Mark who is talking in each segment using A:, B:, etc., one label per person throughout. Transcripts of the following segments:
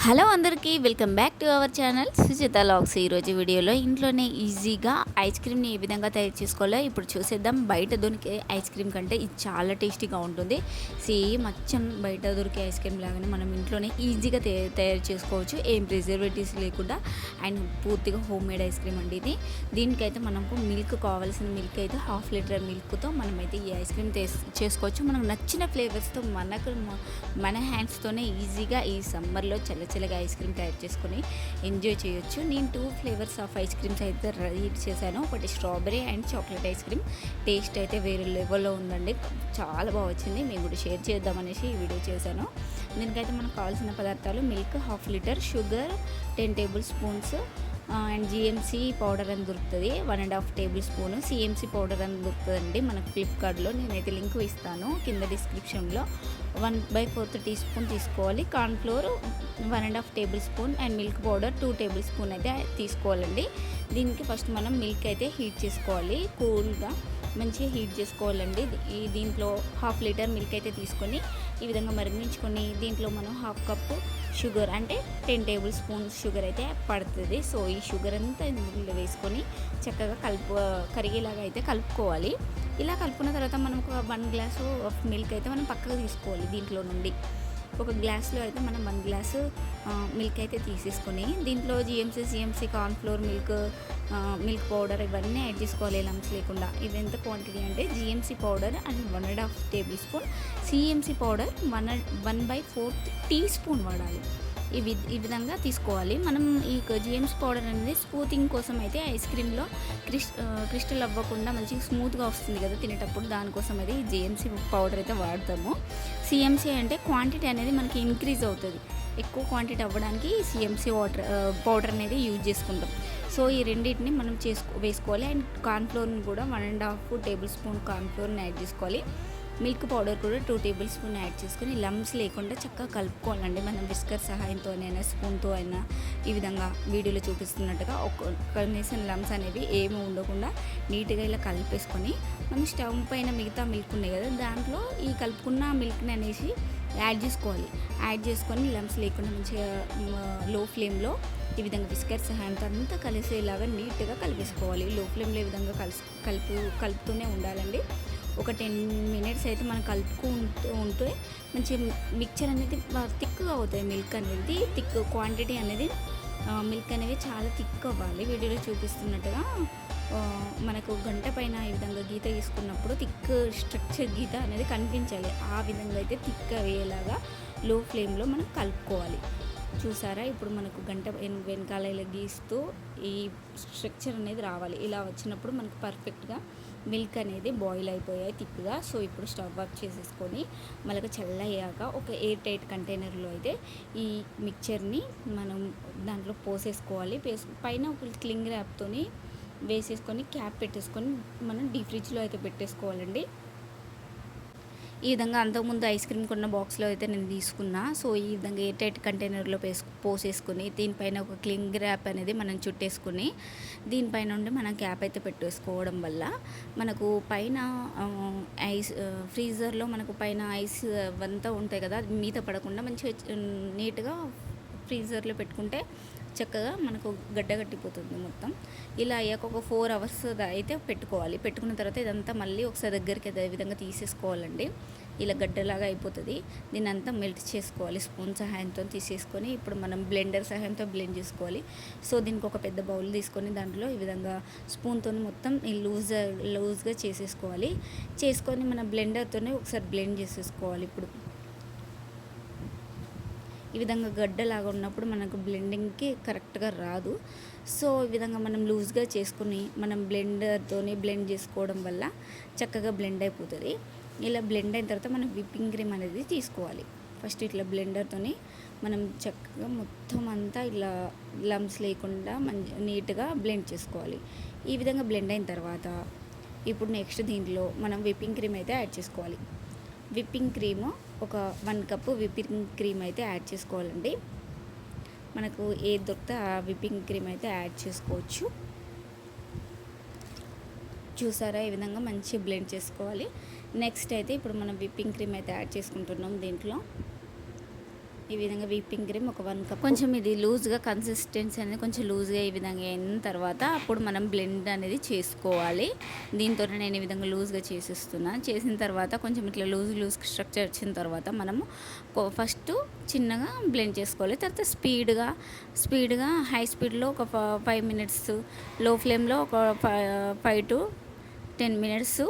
A: Hello అందరికీ welcome back to our channel Suchitha logs. ఈరోజు వీడియోలో ఇంట్లోనే ఈజీగా ఐస్ క్రీమ్ని ఏ విధంగా తయారు చేసుకోవాలో ఇప్పుడు చూసేద్దాం. బయట దొరికే ఐస్ క్రీమ్ కంటే ఇది చాలా టేస్టీగా ఉంటుంది. సేమ్ అచ్చం బయట దొరికే ఐస్ క్రీమ్ లాగానే మనం ఇంట్లోనే ఈజీగా తయారు చేసుకోవచ్చు, ఏం ప్రిజర్వేటివ్స్ లేకుండా. అండ్ పూర్తిగా హోమ్ మేడ్ ఐస్ క్రీమ్ అండి ఇది. దీనికైతే మనకు మిల్క్ కావాల్సిన మిల్క్ అయితే 1/2 లీటర్ మిల్క్తో మనమైతే ఈ ఐస్ క్రీమ్ చేసుకోవచ్చు. మనకు నచ్చిన ఫ్లేవర్స్తో మన హ్యాండ్స్తోనే ఈజీగా ఈ సమ్మర్లో చల్లగా ఐస్ క్రీమ్ తయారు చేసుకొని ఎంజాయ్ చేయొచ్చు. నేను 2 ఫ్లేవర్స్ ఆఫ్ ఐస్ క్రీమ్స్ అయితే రెడీ చేశాను. ఒకటి strawberry and chocolate ice cream. Taste అయితే వేరే లెవెల్లో ఉందండి, చాలా బాగా వచ్చింది. మేము కూడా షేర్ చేద్దామనేసి ఈ వీడియో చేశాను. దీనికైతే మనకు కావాల్సిన పదార్థాలు milk 1/2 litre, sugar 10 table spoons and GMC powder అని దొరుకుతుంది 1.5 టేబుల్ స్పూన్. సిఎంసీ పౌడర్ అని దొరుకుతుందండి మనకు ఫ్లిప్కార్ట్లో. నేనైతే లింక్ ఇస్తాను కింద డిస్క్రిప్షన్లో. 1/4 టీ స్పూన్ తీసుకోవాలి. Cornflour 1.5 table spoon and milk powder 2 table spoon అయితే తీసుకోవాలండి. దీనికి ఫస్ట్ మనం మిల్క్ అయితే హీట్ చేసుకోవాలి, కూల్గా మంచిగా హీట్ చేసుకోవాలండి. దీంట్లో 1/2 లీటర్ మిల్క్ అయితే తీసుకొని ఈ విధంగా మరిగించుకొని దీంట్లో మనం 1/2 కప్పు షుగర్ అంటే 10 టేబుల్ స్పూన్స్ షుగర్ అయితే పడుతుంది. సో ఈ షుగర్ అంతా ఇందులో వేసుకొని చక్కగా కరిగేలాగా అయితే కలుపుకోవాలి. ఇలా కలుపుకున్న తర్వాత మనం ఒక 1 గ్లాసు ఆఫ్ మిల్క్ అయితే మనం పక్కకు తీసుకోవాలి. దీంట్లో నుండి ఒక గ్లాస్లో అయితే మనం 1 గ్లాసు మిల్క్ అయితే తీసేసుకొని దీంట్లో సిఎంసీ కార్న్ఫ్లోర్ మిల్క్ పౌడర్ ఇవన్నీ యాడ్ చేసుకోవాలి లంప్స్ లేకుండా. ఇది ఎంత క్వాంటిటీ అంటే GMC powder and 1.5 tablespoon, CMC powder 1/4 teaspoon వాడాలి. ఈ విధంగా తీసుకోవాలి. మనం ఈ జిఎంసీ పౌడర్ అనేది స్మూతింగ్ కోసం అయితే ఐస్ క్రీమ్లో క్రిస్టల్ అవ్వకుండా మంచిగా స్మూత్గా వస్తుంది కదా తినేటప్పుడు, దానికోసం అయితే ఈ జిఎంసీ పౌడర్ అయితే వాడతాము. సిఎంసీ అంటే క్వాంటిటీ అనేది మనకి ఇంక్రీజ్ అవుతుంది, ఎక్కువ క్వాంటిటీ అవ్వడానికి సిఎంసీ పౌడర్ అనేది యూజ్ చేసుకుంటాం. సో ఈ రెండింటిని మనం వేసుకోవాలి. అండ్ కార్న్ఫ్లోర్ని కూడా 1.5 టేబుల్ స్పూన్ కార్న్ఫ్లోర్ని యాడ్ చేసుకోవాలి. మిల్క్ పౌడర్ కూడా 2 టేబుల్ స్పూన్ యాడ్ చేసుకొని లంప్స్ లేకుండా చక్కగా కలుపుకోవాలండి. మనం విస్కర్ సహాయంతో అయినా స్పూన్తో అయినా ఈ విధంగా వీడియోలో చూపిస్తున్నట్టుగా కనీసం లంప్స్ అనేవి ఏమి ఉండకుండా నీట్గా ఇలా కలిపేసుకొని మనం స్టవ్ పైన మిగతా మిల్క్ ఉన్నాయి కదా దాంట్లో ఈ కలుపుకున్న మిల్క్ని అనేసి యాడ్ చేసుకోవాలి. యాడ్ చేసుకొని లంప్స్ లేకుండా మంచిగా లో ఫ్లేమ్లో ఈ విధంగా విస్కర్ సహాయంతో అంతా కలిసేలాగా నీట్గా కలిపేసుకోవాలి. లో ఫ్లేమ్లో ఈ విధంగా కలుపుతూనే ఉండాలండి. ఒక 10 మినిట్స్ అయితే మనం కలుపుకుంటూ ఉంటే మంచి మిక్చర్ అనేది థిక్గా అవుతుంది. మిల్క్ అనేది థిక్ క్వాంటిటీ అనేది మిల్క్ అనేది చాలా థిక్ అవ్వాలి. వీడియోలో చూపిస్తున్నట్టుగా మనకు గంట పైన ఈ విధంగా గీత తీసుకున్నప్పుడు థిక్ స్ట్రక్చర్ గీత అనేది కనిపించాలి. ఆ విధంగా అయితే థిక్ అయ్యేలాగా లో ఫ్లేమ్లో మనం కలుపుకోవాలి. చూసారా, ఇప్పుడు మనకు గంట వెనకాల ఇలా గీస్తూ ఈ స్ట్రక్చర్ అనేది రావాలి. ఇలా వచ్చినప్పుడు మనకు పర్ఫెక్ట్గా మిల్క్ అనేది బాయిల్ అయిపోయాయి థిక్గా. సో ఇప్పుడు స్టవ్ ఆఫ్ చేసేసుకొని మళ్ళీ చల్లయ్యాక ఒక ఎయిర్ టైట్ కంటైనర్లో అయితే ఈ మిక్చర్ని మనం దాంట్లో పోసేసుకోవాలి. పైన ఒక క్లింగ్ ర్యాప్తోని వేసేసుకొని క్యాప్ పెట్టేసుకొని మనం డీప్ ఫ్రిడ్జ్లో అయితే పెట్టేసుకోవాలండి. ఈ విధంగా అంతకుముందు ఐస్ క్రీమ్ కొన్న బాక్స్లో అయితే నేను తీసుకున్నా. సో ఈ విధంగా ఎయిర్ టైట్ కంటైనర్లో పోసేసుకుని దీనిపైన ఒక క్లింగ్ ర్యాప్ అనేది మనం చుట్టేసుకుని దీనిపైన నుండి మనం క్యాప్ అయితే పెట్టేసుకోవడం వల్ల మనకు పైన ఫ్రీజర్లో మనకు పైన ఐస్ అంతా ఉంటాయి కదా, అది మీద పడకుండా మంచిగా నీట్గా ఫ్రీజర్లో పెట్టుకుంటే చక్కగా మనకు గడ్డగట్టిపోతుంది మొత్తం. ఇలా అయ్యాక ఒక 4 అవర్స్ అయితే పెట్టుకోవాలి. పెట్టుకున్న తర్వాత ఇదంతా మళ్ళీ ఒకసారి దగ్గరికి అదే విధంగా తీసేసుకోవాలండి. ఇలా గడ్డలాగా అయిపోతుంది. దీన్ని అంతా మెల్ట్ చేసుకోవాలి. స్పూన్ సహాయంతో తీసేసుకొని ఇప్పుడు మనం బ్లెండర్ సహాయంతో బ్లెండ్ చేసుకోవాలి. సో దీనికి ఒక పెద్ద బౌల్ తీసుకొని దాంట్లో ఈ విధంగా స్పూన్తో మొత్తం లూజ్గా చేసుకొని మన బ్లెండర్తోనే ఒకసారి బ్లెండ్ చేసేసుకోవాలి. ఇప్పుడు ఈ విధంగా గడ్డలాగా ఉన్నప్పుడు మనకు బ్లెండింగ్కి కరెక్ట్గా రాదు. సో ఈ విధంగా మనం లూజ్గా చేసుకుని మనం బ్లెండర్తోని బ్లెండ్ చేసుకోవడం వల్ల చక్కగా బ్లెండ్ అయిపోతుంది. ఇలా బ్లెండ్ అయిన తర్వాత మనం విప్పింగ్ క్రీమ్ అనేది తీసుకోవాలి. ఫస్ట్ ఇట్లా బ్లెండర్తోని మనం చక్కగా మొత్తం అంతా ఇలా లంప్స్ లేకుండా నీట్గా బ్లెండ్ చేసుకోవాలి. ఈ విధంగా బ్లెండ్ అయిన తర్వాత ఇప్పుడు నెక్స్ట్ దీంట్లో మనం విప్పింగ్ క్రీమ్ అయితే యాడ్ చేసుకోవాలి. విప్పింగ్ క్రీము ఒక 1 కప్పు విప్పింగ్ క్రీమ్ అయితే యాడ్ చేసుకోవాలండి. మనకు ఏది దొరికితే ఆ విప్పింగ్ క్రీమ్ అయితే యాడ్ చేసుకోవచ్చు. చూసారా, ఈ విధంగా మంచి బ్లెండ్ చేసుకోవాలి. నెక్స్ట్ అయితే ఇప్పుడు మనం విప్పింగ్ క్రీమ్ అయితే యాడ్ చేసుకుంటున్నాం దీంట్లో. ఈ విధంగా విప్పింగ్ క్రీమ్ ఒక 1 కప్. కొంచెం ఇది లూజ్గా కన్సిస్టెన్సీ అనేది కొంచెం లూజ్గా ఈ విధంగా అయిన తర్వాత అప్పుడు మనం బ్లెండ్ అనేది చేసుకోవాలి. దీంతో నేను ఈ విధంగా లూజ్గా చేసిన తర్వాత కొంచెం ఇట్లా లూజ్ స్ట్రక్చర్ వచ్చిన తర్వాత మనము ఫస్ట్ చిన్నగా బ్లెండ్ చేసుకోవాలి. తర్వాత స్పీడ్గా హై స్పీడ్లో ఒక 5 మినిట్స్, లో ఫ్లేమ్లో ఒక 5 to 10 మినిట్స్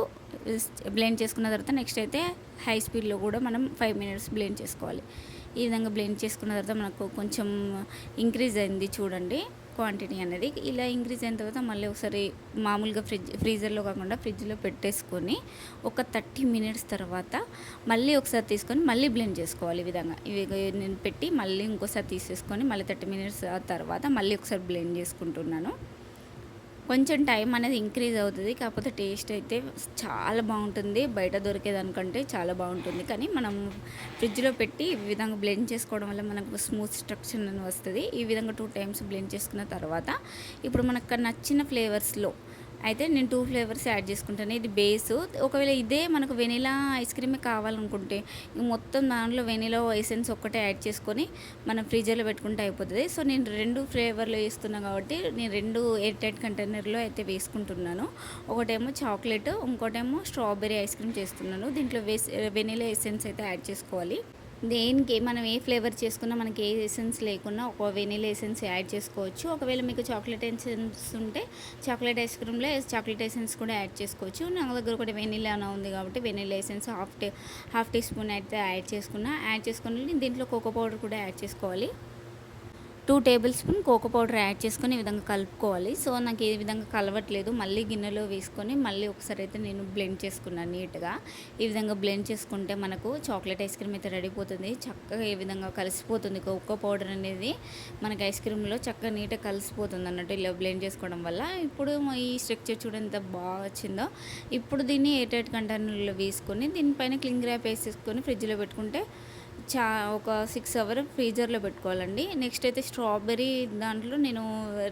A: బ్లెండ్ చేసుకున్న తర్వాత నెక్స్ట్ అయితే హై స్పీడ్లో కూడా మనం 5 మినిట్స్ బ్లెండ్ చేసుకోవాలి. ఈ విధంగా బ్లెండ్ చేసుకున్న తర్వాత మనకు కొంచెం ఇంక్రీజ్ అయింది చూడండి క్వాంటిటీ అనేది. ఇలా ఇంక్రీజ్ అయిన తర్వాత మళ్ళీ ఒకసారి మామూలుగా ఫ్రీజర్లో కాకుండా ఫ్రిడ్జ్లో పెట్టేసుకొని ఒక 30 మినిట్స్ తర్వాత మళ్ళీ ఒకసారి తీసుకొని మళ్ళీ బ్లెండ్ చేసుకోవాలి. ఈ విధంగా ఇవి నేను పెట్టి మళ్ళీ ఇంకోసారి తీసేసుకొని మళ్ళీ 30 మినిట్స్ తర్వాత మళ్ళీ ఒకసారి బ్లెండ్ చేసుకుంటున్నాను. కొంచెం టైం అనేది ఇంక్రీజ్ అవుతుంది, కాకపోతే టేస్ట్ అయితే చాలా బాగుంటుంది. బయట దొరికేదానికంటే చాలా బాగుంటుంది. కానీ మనం ఫ్రిడ్జ్లో పెట్టి ఈ విధంగా బ్లెండ్ చేసుకోవడం వల్ల మనకు స్మూత్ స్ట్రక్చర్ అని వస్తుంది. ఈ విధంగా 2 టైమ్స్ బ్లెండ్ చేసుకున్న తర్వాత ఇప్పుడు మనకు నచ్చిన ఫ్లేవర్స్లో అయితే నేను 2 ఫ్లేవర్స్ యాడ్ చేసుకుంటాను. ఇది బేసు. ఒకవేళ ఇదే మనకు వెనిలా ఐస్ క్రీమే కావాలనుకుంటే మొత్తం దాంట్లో వెనిలా ఎసెన్స్ ఒక్కటే యాడ్ చేసుకొని మనం ఫ్రీజర్లో పెట్టుకుంటే అయిపోతుంది. సో నేను 2 ఫ్లేవర్లో వేస్తున్నాను కాబట్టి నేను 2 ఎయిర్ టైట్ కంటైనర్లో అయితే వేసుకుంటున్నాను. ఒకటేమో చాక్లెట్, ఇంకోటేమో స్ట్రాబెర్రీ ఐస్ క్రీమ్ చేస్తున్నాను. దీంట్లో వెనిలా ఎసెన్స్ అయితే యాడ్ చేసుకోవాలి. దేనికి మనం ఏ ఫ్లేవర్ చేసుకున్నా మనకి ఏ ఎసెన్స్ లేకున్నా ఒక వెనిలా ఎసెన్స్ యాడ్ చేసుకోవచ్చు. ఒకవేళ మీకు చాక్లెట్ ఎసెన్స్ ఉంటే చాక్లెట్ ఐస్ క్రీమ్లో చాక్లెట్ ఎసెన్స్ కూడా యాడ్ చేసుకోవచ్చు. నా దగ్గర ఒకటి వెనిలా ఉంది కాబట్టి vanilla essence half teaspoon అయితే యాడ్ చేసుకుని దీంట్లో కోకో పౌడర్ కూడా యాడ్ చేసుకోవాలి. 2 tablespoon cocoa powder add చేసుకొని ఈ విధంగా కలుపుకోవాలి. సో నాకు ఈ విధంగా కలవట్లేదు, మళ్ళీ గిన్నెలో వేసుకొని మళ్ళీ ఒకసారి అయితే నేను బ్లెండ్ చేసుకున్నాను నీట్గా. ఈ విధంగా బ్లెండ్ చేసుకుంటే మనకు చాక్లెట్ ఐస్ క్రీమ్ అయితే రెడీ అయిపోతుంది. చక్కగా ఈ విధంగా కలిసిపోతుంది. కోకో పౌడర్ అనేది మనకి ఐస్ క్రీమ్లో చక్కగా నీట్గా కలిసిపోతుంది అన్నట్టు ఇలా బ్లెండ్ చేసుకోవడం వల్ల. ఇప్పుడు ఈ స్ట్రక్చర్ చూడండి ఎంత బాగా వచ్చిందో. ఇప్పుడు దీన్ని ఎయిర్ టైట్ కంటైనర్లో వేసుకొని దీనిపైన క్లింగ్ ర్యాప్ వేసేసుకొని ఫ్రిడ్జ్లో పెట్టుకుంటే ఒక 6 hours ఫ్రీజర్లో పెట్టుకోవాలండి. నెక్స్ట్ అయితే స్ట్రాబెర్రీ దాంట్లో నేను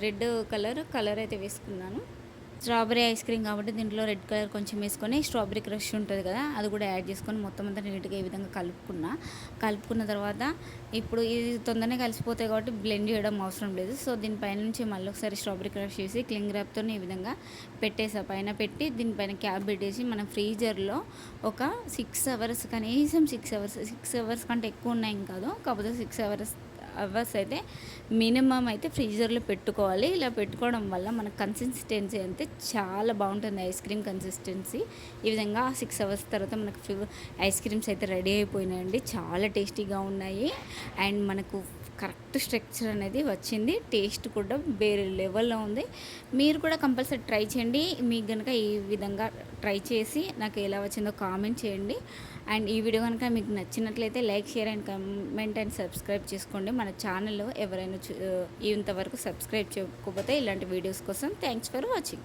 A: రెడ్ కలర్ అయితే వేసుకున్నాను. స్ట్రాబెర్రీ ఐస్ క్రీమ్ కాబట్టి దీంట్లో రెడ్ కలర్ కొంచెం వేసుకొని స్ట్రాబెర్రీ క్రష్ ఉంటుంది కదా, అది కూడా యాడ్ చేసుకొని మొత్తం అంతా నీట్గా ఈ విధంగా కలుపుకున్న తర్వాత ఇప్పుడు ఇది తొందరనే కలిసిపోతాయి కాబట్టి బ్లెండ్ చేయడం అవసరం లేదు. సో దీనిపైన నుంచి మళ్ళీ ఒకసారి స్ట్రాబెర్రీ క్రష్ చేసి క్లింగ్ ర్యాప్తో ఈ విధంగా పైన పెట్టి దీనిపైన క్యాప్ పెట్టేసి మనం ఫ్రీజర్లో ఒక 6 hours, కనీసం 6 hours కంటే ఎక్కువ ఉన్నాయి కాదు, కాకపోతే 6 hours అయితే మినిమం అయితే ఫ్రీజర్లో పెట్టుకోవాలి. ఇలా పెట్టుకోవడం వల్ల మన కన్సిస్టెన్సీ అయితే చాలా బాగుంటుంది, ఐస్ క్రీమ్ కన్సిస్టెన్సీ. ఈ విధంగా 6 hours తర్వాత మనకు ఐస్ క్రీమ్స్ అయితే రెడీ అయిపోయినాయండి. చాలా టేస్టీగా ఉన్నాయి అండ్ మనకు కరెక్ట్ స్ట్రక్చర్ అనేది వచ్చింది. టేస్ట్ కూడా వేరే లెవెల్లో ఉంది. మీరు కూడా కంపల్సరీ ట్రై చేయండి. మీకు కనుక ఈ విధంగా ట్రై చేసి నాకు ఎలా వచ్చిందో కామెంట్ చేయండి. అండ్ ఈ వీడియో కనుక మీకు నచ్చినట్లయితే like, share and comment and subscribe చేసుకోండి. మన ఛానల్లో ఎవరైనా ఇంతవరకు సబ్స్క్రైబ్ చేయకపోతే ఇలాంటి వీడియోస్ కోసం థ్యాంక్స్ ఫర్ వాచింగ్.